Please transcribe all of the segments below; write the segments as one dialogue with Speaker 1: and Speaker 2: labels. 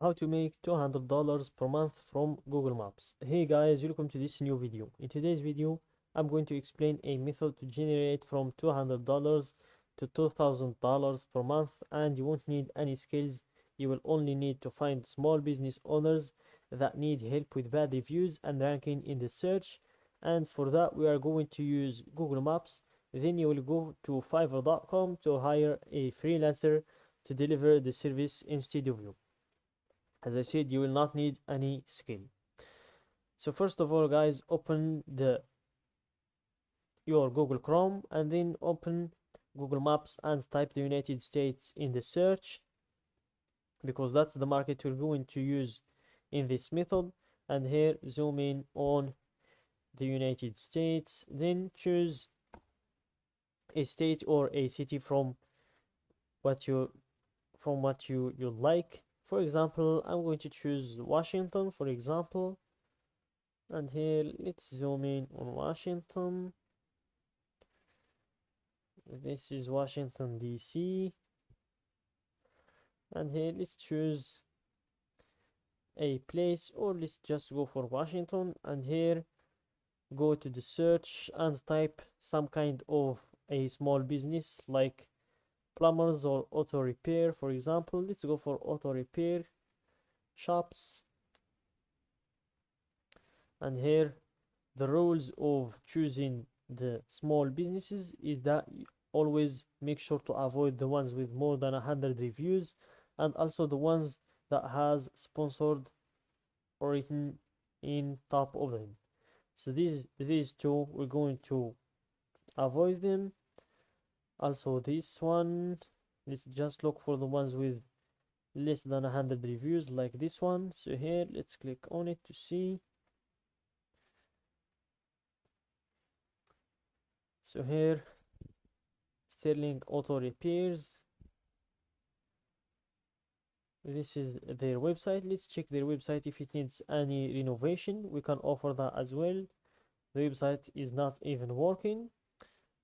Speaker 1: How to make $200 per month from Google Maps. Hey guys, welcome to this new video. In today's video, I'm going to explain a method to generate from $200 to $2,000 per month, and you won't need any skills. You will only need to find small business owners that need help with bad reviews and ranking in the search. And for that, we are going to use Google Maps. Then you will go to fiverr.com to hire a freelancer to deliver the service instead of you. As I said, you will not need any skill. So first of all, guys, open your Google Chrome and then open Google Maps and type the United States in the search, because that's the market we're going to use in this method. And here zoom in on the United States, then choose a state or a city from what you like. For example, I'm going to choose Washington, for example, and here let's zoom in on Washington. This is Washington DC, and here let's choose a place, or let's just go for Washington, and here go to the search and type some kind of a small business like plumbers or auto repair. For example, let's go for auto repair shops. And here the rules of choosing the small businesses is that you always make sure to avoid the ones with more than 100 reviews, and also the ones that has sponsored or written in top of them. So these two, we're going to avoid them. Also this one, let's just look for the ones with less than 100 reviews, like this one. So here let's click on it to see. So here, Sterling Auto Repairs, this is their website. Let's check their website. If it needs any renovation, we can offer that as well. The website is not even working,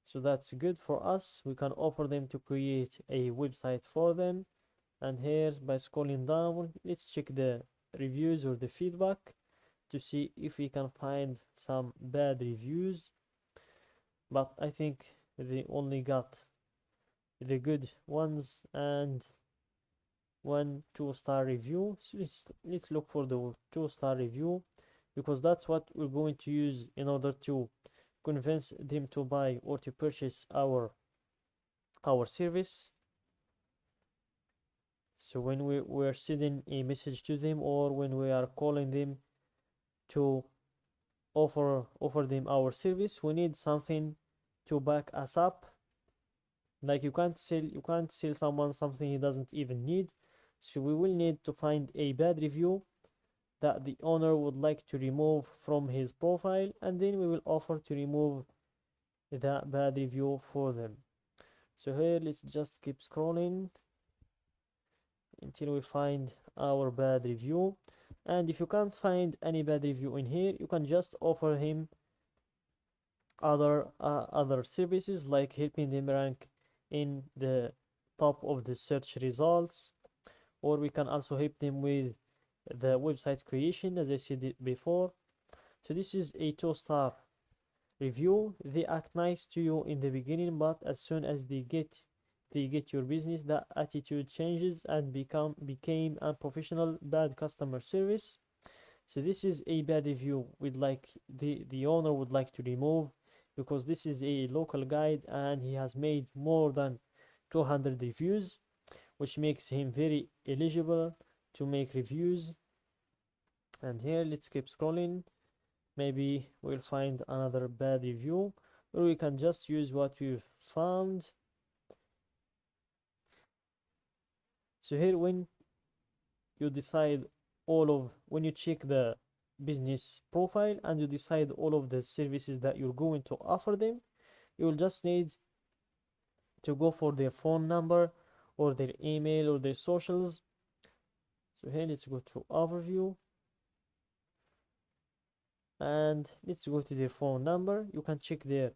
Speaker 1: so that's good for us. We can offer them to create a website for them. And here, by scrolling down, let's check the reviews or the feedback to see if we can find some bad reviews. But I think they only got the good ones and one 2-star review. So let's look for the 2-star review, because that's what we're going to use in order to convince them to buy or to purchase our service. So when we're sending a message to them, or when we are calling them to offer them our service, we need something to back us up. Like you can't sell someone something he doesn't even need. So we will need to find a bad review that the owner would like to remove from his profile, and then we will offer to remove that bad review for them. So here let's just keep scrolling until we find our bad review. And if you can't find any bad review in here, you can just offer him other services, like helping them rank in the top of the search results, or we can also help them with the website creation, as I said before. So this is a 2-star review. They act nice to you in the beginning, but as soon as they get your business, that attitude changes and became unprofessional, bad customer service. So this is a bad review with like the owner would like to remove, because this is a local guide and he has made more than 200 reviews, which makes him very eligible to make reviews. And here let's keep scrolling. Maybe we'll find another bad review, or we can just use what we've found. So here, when you check the business profile and you decide all of the services that you're going to offer them, you will just need to go for their phone number or their email or their socials. So here let's go to overview, and let's go to their phone number. You can check their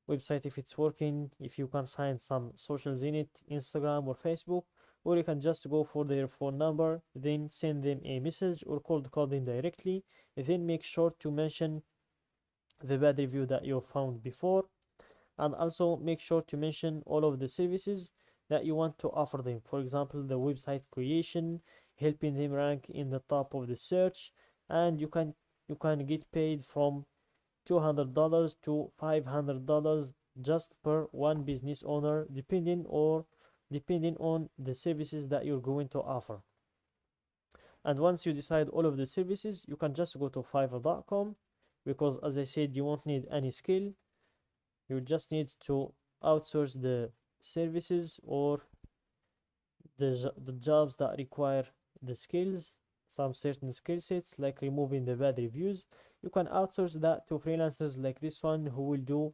Speaker 1: website if it's working, if you can find some socials in it, Instagram or Facebook, or you can just go for their phone number, then send them a message or call them directly. Then make sure to mention the bad review that you found before, and also make sure to mention all of the services that you want to offer them. For example, the website creation, helping them rank in the top of the search, and you can get paid from $200 to $500 just per one business owner, depending on the services that you're going to offer. And once you decide all of the services, you can just go to fiverr.com, because as I said, you won't need any skill. You just need to outsource the services or the jobs that require the skills, some certain skill sets like removing the bad reviews. You can outsource that to freelancers like this one, who will do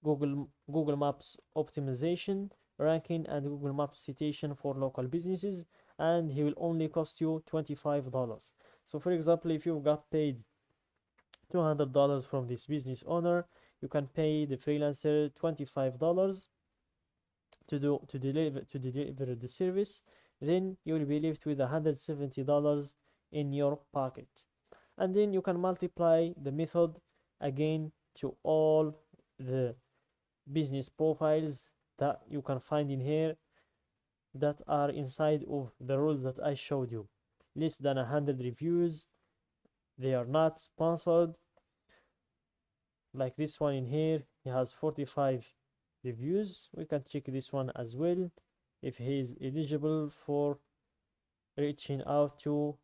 Speaker 1: Google Maps optimization, ranking, and Google Maps citation for local businesses, and he will only cost you $25. So for example, if you got paid $200 from this business owner, you can pay the freelancer $25 to deliver the service. Then you will be left with $170 in your pocket. And then you can multiply the method again to all the business profiles that you can find in here that are inside of the rules that I showed you. Less than 100 reviews, they are not sponsored. Like this one in here, he has 45 reviews. We can check this one as well, if he is eligible for reaching out to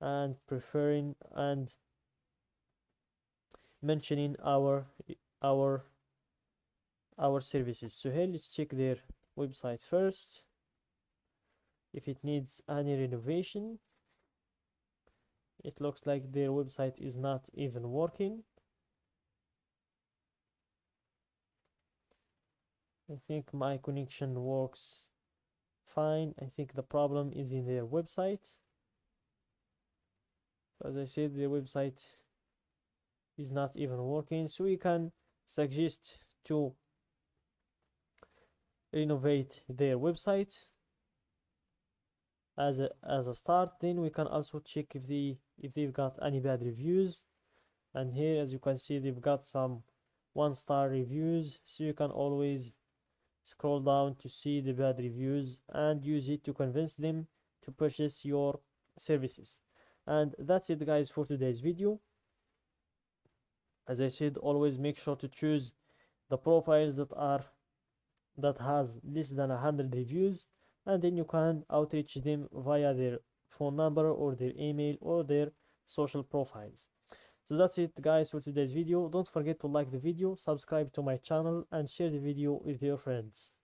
Speaker 1: and preferring and mentioning our services. So here, let's check their website first, if it needs any renovation. It looks like their website is not even working. I think my connection works fine. I think the problem is in their website. As I said, the website is not even working, so we can suggest to renovate their website as a start. Then we can also check if they've got any bad reviews, and here, as you can see, they've got some 1-star reviews, so you can always scroll down to see the bad reviews and use it to convince them to purchase your services. And that's it, guys, for today's video. As I said, always make sure to choose the profiles that has less than 100 reviews, and then you can outreach them via their phone number or their email or their social profiles. So that's it, guys, for today's video. Don't forget to like the video, subscribe to my channel, and share the video with your friends.